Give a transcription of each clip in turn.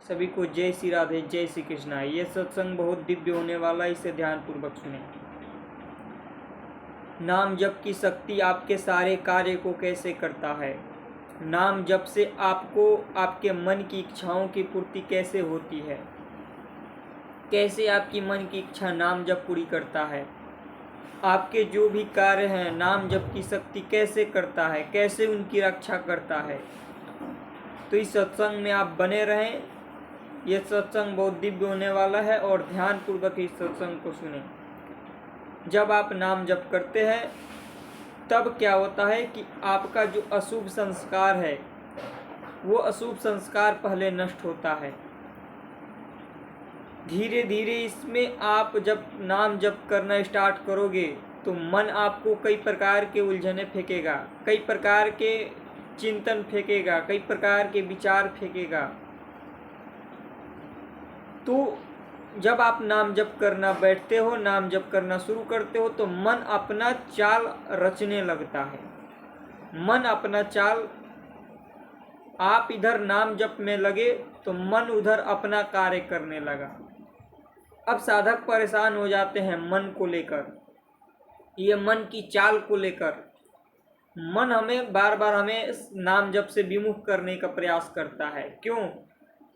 सभी को जय श्री राधे, जय श्री कृष्णा। ये सत्संग बहुत दिव्य होने वाला है, इसे ध्यानपूर्वक सुने। नाम जप की शक्ति आपके सारे कार्य को कैसे करता है। नाम जप से आपको आपके मन की इच्छाओं की पूर्ति कैसे होती है, कैसे आपकी मन की इच्छा नाम जप पूरी करता है। आपके जो भी कार्य हैं नाम जप की शक्ति कैसे करता है, कैसे उनकी रक्षा करता है। तो इस सत्संग में आप बने रहें। यह सत्संग बहुत दिव्य होने वाला है और ध्यानपूर्वक इस सत्संग को सुने। जब आप नाम जप करते हैं तब क्या होता है कि आपका जो अशुभ संस्कार है वो अशुभ संस्कार पहले नष्ट होता है। धीरे धीरे इसमें आप जब नाम जप करना स्टार्ट करोगे तो मन आपको कई प्रकार के उलझने फेंकेगा, कई प्रकार के चिंतन फेंकेगा, कई प्रकार के विचार फेंकेगा। तो जब आप नाम जप करना बैठते हो, नाम जप करना शुरू करते हो तो मन अपना चाल रचने लगता है। मन अपना चाल, आप इधर नाम जप में लगे तो मन उधर अपना कार्य करने लगा। अब साधक परेशान हो जाते हैं मन को लेकर, ये मन की चाल को लेकर। मन हमें बार बार हमें नाम जप से विमुख करने का प्रयास करता है। क्यों?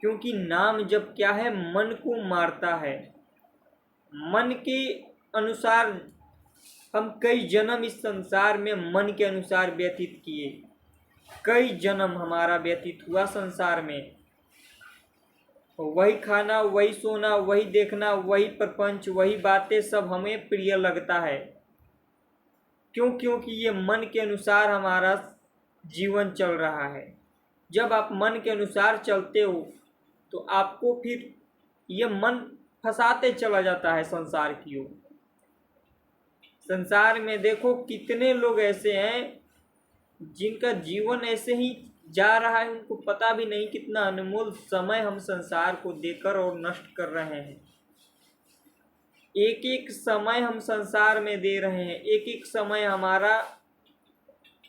क्योंकि नाम जप क्या है, मन को मारता है। मन के अनुसार हम कई जन्म इस संसार में मन के अनुसार व्यतीत किए, कई जन्म हमारा व्यतीत हुआ संसार में। वही खाना, वही सोना, वही देखना, वही प्रपंच, वही बातें सब हमें प्रिय लगता है। क्यों? क्योंकि ये मन के अनुसार हमारा जीवन चल रहा है। जब आप मन के अनुसार चलते हो तो आपको फिर ये मन फंसाते चला जाता है संसार की ओर। संसार में देखो कितने लोग ऐसे हैं जिनका जीवन ऐसे ही जा रहा है, उनको पता भी नहीं कितना अनमोल समय हम संसार को देकर और नष्ट कर रहे हैं। एक एक समय हम संसार में दे रहे हैं, एक एक समय हमारा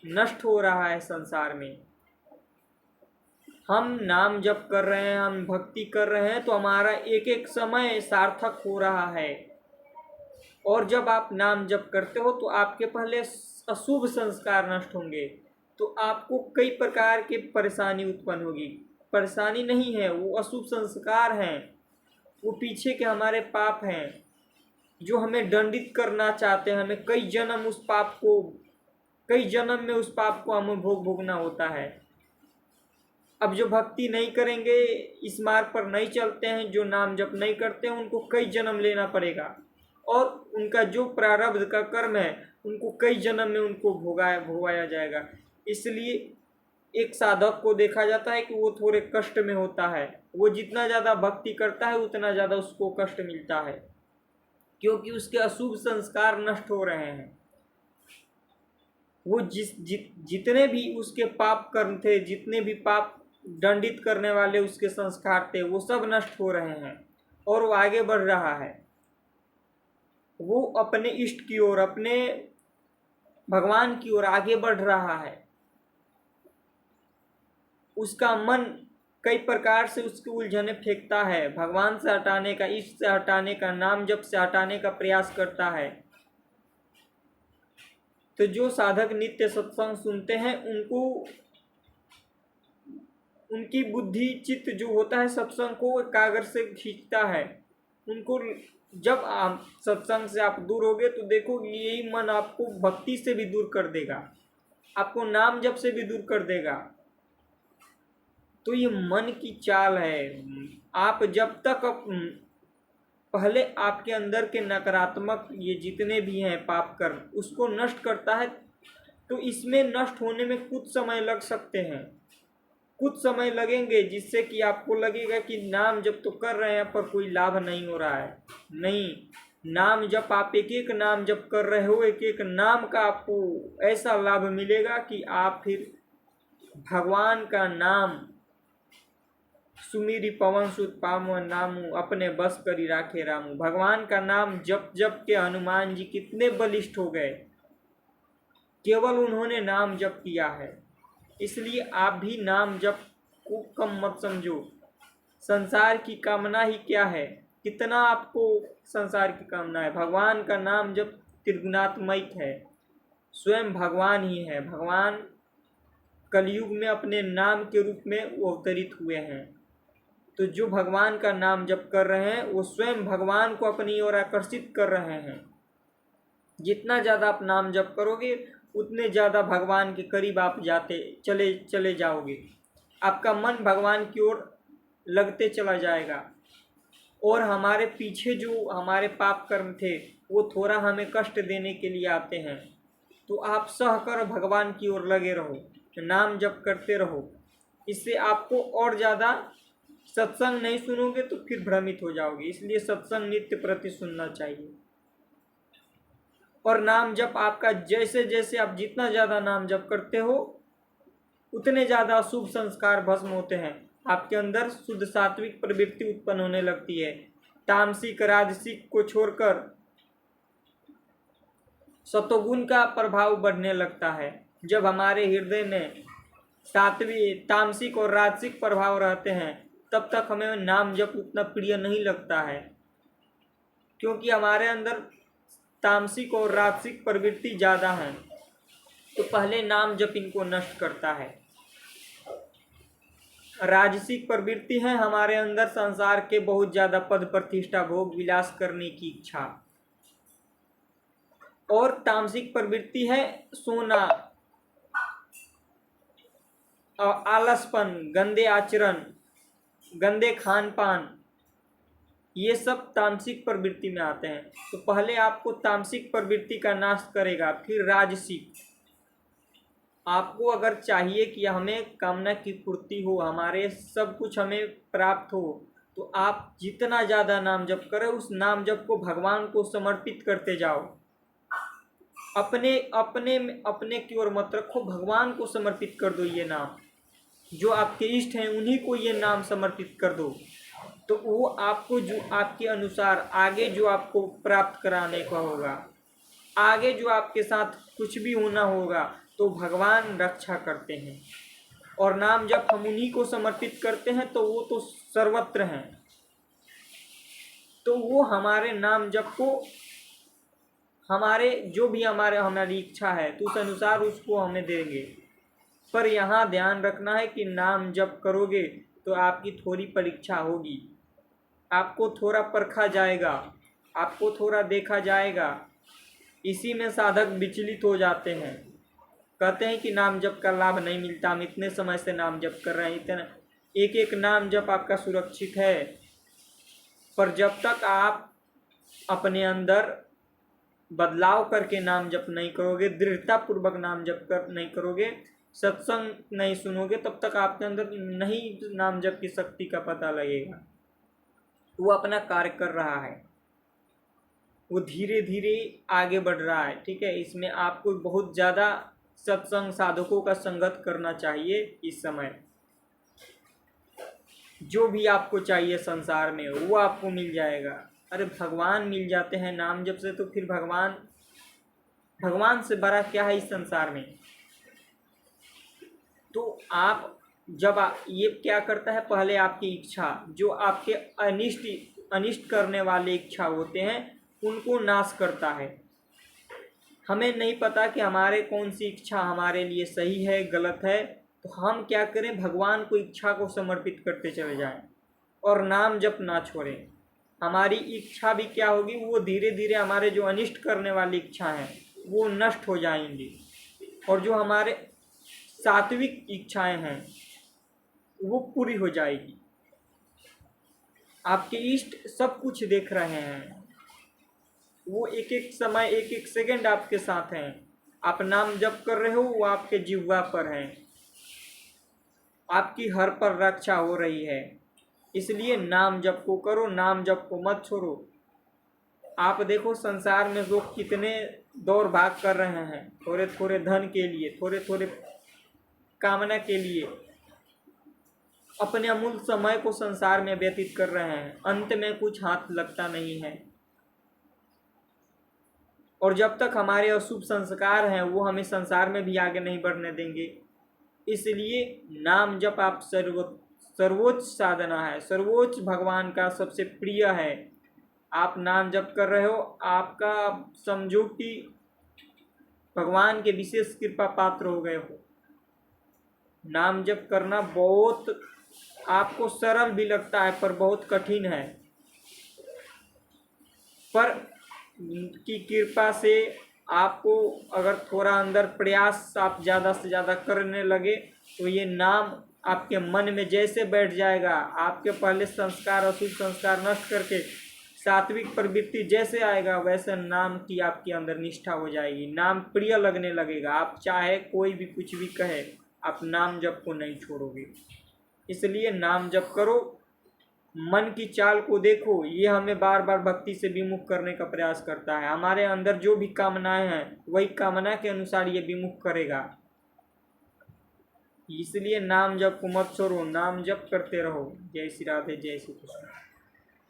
नष्ट हो रहा है संसार में। हम नाम जप कर रहे हैं, हम भक्ति कर रहे हैं तो हमारा एक एक समय सार्थक हो रहा है। और जब आप नाम जप करते हो तो आपके पहले अशुभ संस्कार नष्ट होंगे, तो आपको कई प्रकार की परेशानी उत्पन्न होगी। परेशानी नहीं है, वो अशुभ संस्कार हैं, वो पीछे के हमारे पाप हैं जो हमें दंडित करना चाहते हैं। हमें कई जन्म उस पाप को, कई जन्म में उस पाप को हमें भोगना होता है। अब जो भक्ति नहीं करेंगे, इस मार्ग पर नहीं चलते हैं, जो नाम जप नहीं करते हैं, उनको कई जन्म लेना पड़ेगा और उनका जो प्रारब्ध का कर्म है उनको कई जन्म में उनको भोगाया जाएगा। इसलिए एक साधक को देखा जाता है कि वो थोड़े कष्ट में होता है। वो जितना ज़्यादा भक्ति करता है उतना ज़्यादा उसको कष्ट मिलता है, क्योंकि उसके अशुभ संस्कार नष्ट हो रहे हैं। वो जितने भी उसके पाप कर्म थे, जितने भी पाप दंडित करने वाले उसके संस्कार थे, वो सब नष्ट हो रहे हैं और वो आगे बढ़ रहा है। वो अपने इष्ट की ओर, अपने भगवान की ओर आगे बढ़ रहा है। उसका मन कई प्रकार से उसकी उलझने फेंकता है, भगवान से हटाने का, इष्ट से हटाने का, नाम जप से हटाने का प्रयास करता है। तो जो साधक नित्य सत्संग सुनते हैं उनको, उनकी बुद्धि चित्त जो होता है सत्संग को एकाग्र से खींचता है। उनको जब आप सत्संग से आप दूर होगे तो देखो यही मन आपको भक्ति से भी दूर कर देगा, आपको नाम जप से भी दूर कर देगा। तो ये मन की चाल है। आप जब तक पहले आपके अंदर के नकारात्मक ये जितने भी हैं पाप कर्म उसको नष्ट करता है, तो इसमें नष्ट होने में कुछ समय लग सकते हैं, कुछ समय लगेंगे, जिससे कि आपको लगेगा कि नाम जप तो कर रहे हैं पर कोई लाभ नहीं हो रहा है। नहीं, नाम जप आप एक एक नाम जप कर रहे हो, एक एक नाम का आपको ऐसा लाभ मिलेगा कि आप फिर भगवान का नाम सुमिरी पवन सुत पावन नामू, अपने बस करी राखे रामू। भगवान का नाम जप जप के हनुमान जी कितने बलिष्ठ हो गए, केवल उन्होंने नाम जप किया है। इसलिए आप भी नाम जप को कम मत समझो। संसार की कामना ही क्या है, कितना आपको संसार की कामना है। भगवान का नाम जब त्रिगुणात्मक है, स्वयं भगवान ही है। भगवान कलयुग में अपने नाम के रूप में वो अवतरित हुए हैं। तो जो भगवान का नाम जप कर रहे हैं वो स्वयं भगवान को अपनी ओर आकर्षित कर रहे हैं। जितना ज़्यादा आप नाम जप करोगे उतने ज़्यादा भगवान के करीब आप जाते चले चले जाओगे। आपका मन भगवान की ओर लगते चला जाएगा। और हमारे पीछे जो हमारे पाप कर्म थे वो थोड़ा हमें कष्ट देने के लिए आते हैं, तो आप सहकर भगवान की ओर लगे रहो, नाम जप करते रहो। इससे आपको और ज़्यादा, सत्संग नहीं सुनोगे तो फिर भ्रमित हो जाओगे, इसलिए सत्संग नित्य प्रति सुनना चाहिए। और नाम जप आपका जैसे जैसे आप जितना ज़्यादा नाम जप करते हो उतने ज़्यादा अशुभ संस्कार भस्म होते हैं। आपके अंदर शुद्ध सात्विक प्रवृत्ति उत्पन्न होने लगती है। तामसिक राजसिक को छोड़कर सतोगुण का प्रभाव बढ़ने लगता है। जब हमारे हृदय में सात्विक तामसिक और राजसिक प्रभाव रहते हैं तब तक हमें नाम जप उतना प्रिय नहीं लगता है, क्योंकि हमारे अंदर तामसिक और राजसिक प्रवृत्ति ज़्यादा है। तो पहले नाम जप इनको नष्ट करता है। राजसिक प्रवृत्ति है हमारे अंदर संसार के बहुत ज़्यादा पद प्रतिष्ठा भोग विलास करने की इच्छा, और तामसिक प्रवृत्ति है सोना, आलसपन, गंदे आचरण, गंदे खान पान, ये सब तामसिक प्रवृत्ति में आते हैं। तो पहले आपको तामसिक प्रवृत्ति का नाश करेगा, फिर राजसिक। आपको अगर चाहिए कि हमें कामना की पूर्ति हो, हमारे सब कुछ हमें प्राप्त हो, तो आप जितना ज़्यादा नाम जप करें उस नाम जप को भगवान को समर्पित करते जाओ। अपने अपने अपने की ओर मत रखो, भगवान को समर्पित कर दो। ये नाम जो आपके इष्ट हैं उन्हीं को ये नाम समर्पित कर दो, तो वो आपको जो आपके अनुसार आगे जो आपको प्राप्त कराने का होगा, आगे जो आपके साथ कुछ भी होना होगा, तो भगवान रक्षा करते हैं। और नाम जब हम उन्हीं को समर्पित करते हैं तो वो तो सर्वत्र हैं, तो वो हमारे नाम जप को, हमारे जो भी हमारी इच्छा है तो उस अनुसार उसको हमें देंगे। पर यहाँ ध्यान रखना है कि नाम जप करोगे तो आपकी थोड़ी परीक्षा होगी, आपको थोड़ा परखा जाएगा, आपको थोड़ा देखा जाएगा। इसी में साधक विचलित हो जाते हैं, कहते हैं कि नाम जप का लाभ नहीं मिलता, हम इतने समय से नाम जप कर रहे हैं, इतना एक एक नाम जप आपका सुरक्षित है। पर जब तक आप अपने अंदर बदलाव करके नाम जप नहीं करोगे, दृढ़ता पूर्वक नाम जप कर नहीं करोगे, सत्संग नहीं सुनोगे, तब तक आपके अंदर नहीं नाम जप की शक्ति का पता लगेगा। वो अपना कार्य कर रहा है, वो धीरे धीरे आगे बढ़ रहा है। ठीक है, इसमें आपको बहुत ज़्यादा सत्संग साधकों का संगत करना चाहिए। इस समय जो भी आपको चाहिए संसार में वो आपको मिल जाएगा। अरे भगवान मिल जाते हैं नाम जप से, तो फिर भगवान से बड़ा क्या है इस संसार में। तो आप जब ये क्या करता है, पहले आपकी इच्छा, जो आपके अनिष्ट करने वाले इच्छा होते हैं उनको नाश करता है। हमें नहीं पता कि हमारे कौन सी इच्छा हमारे लिए सही है गलत है, तो हम क्या करें, भगवान को इच्छा को समर्पित करते चले जाएं और नाम जप ना छोड़ें। हमारी इच्छा भी क्या होगी, वो धीरे धीरे हमारे जो अनिष्ट करने वाली इच्छा हैं वो नष्ट हो जाएंगी, और जो हमारे सात्विक इच्छाएं हैं वो पूरी हो जाएगी। आपके इष्ट सब कुछ देख रहे हैं, वो एक एक समय एक एक सेकंड आपके साथ हैं। आप नाम जप कर रहे हो, वो आपके जिह्वा पर हैं, आपकी हर पर रक्षा हो रही है। इसलिए नाम जप को करो, नाम जप को मत छोड़ो। आप देखो संसार में लोग कितने दौड़ भाग कर रहे हैं, थोड़े थोड़े धन के लिए, थोड़े थोड़े कामना के लिए अपने अमूल्य समय को संसार में व्यतीत कर रहे हैं, अंत में कुछ हाथ लगता नहीं है। और जब तक हमारे अशुभ संस्कार हैं वो हमें संसार में भी आगे नहीं बढ़ने देंगे। इसलिए नाम जप आप सर्वोच्च साधना है, सर्वोच्च भगवान का सबसे प्रिय है। आप नाम जप कर रहे हो, आपका समझो कि भगवान के विशेष कृपा पात्र हो गए हो। नाम जप करना बहुत आपको सरल भी लगता है पर बहुत कठिन है, पर की कृपा से आपको अगर थोड़ा अंदर प्रयास आप ज़्यादा से ज़्यादा करने लगे तो ये नाम आपके मन में जैसे बैठ जाएगा, आपके पहले संस्कार अशुभ संस्कार नष्ट करके सात्विक प्रवृत्ति जैसे आएगा वैसे नाम की आपके अंदर निष्ठा हो जाएगी, नाम प्रिय लगने लगेगा। आप चाहे कोई भी कुछ भी कहे, आप नाम जप को नहीं छोड़ोगे। इसलिए नाम जप करो, मन की चाल को देखो, ये हमें बार बार भक्ति से विमुख करने का प्रयास करता है। हमारे अंदर जो भी कामनाएं हैं वही कामना के अनुसार ये विमुख करेगा। इसलिए नाम जप को मत छोड़ो, नाम जप करते रहो। जय श्री राधे, जय श्री कृष्ण।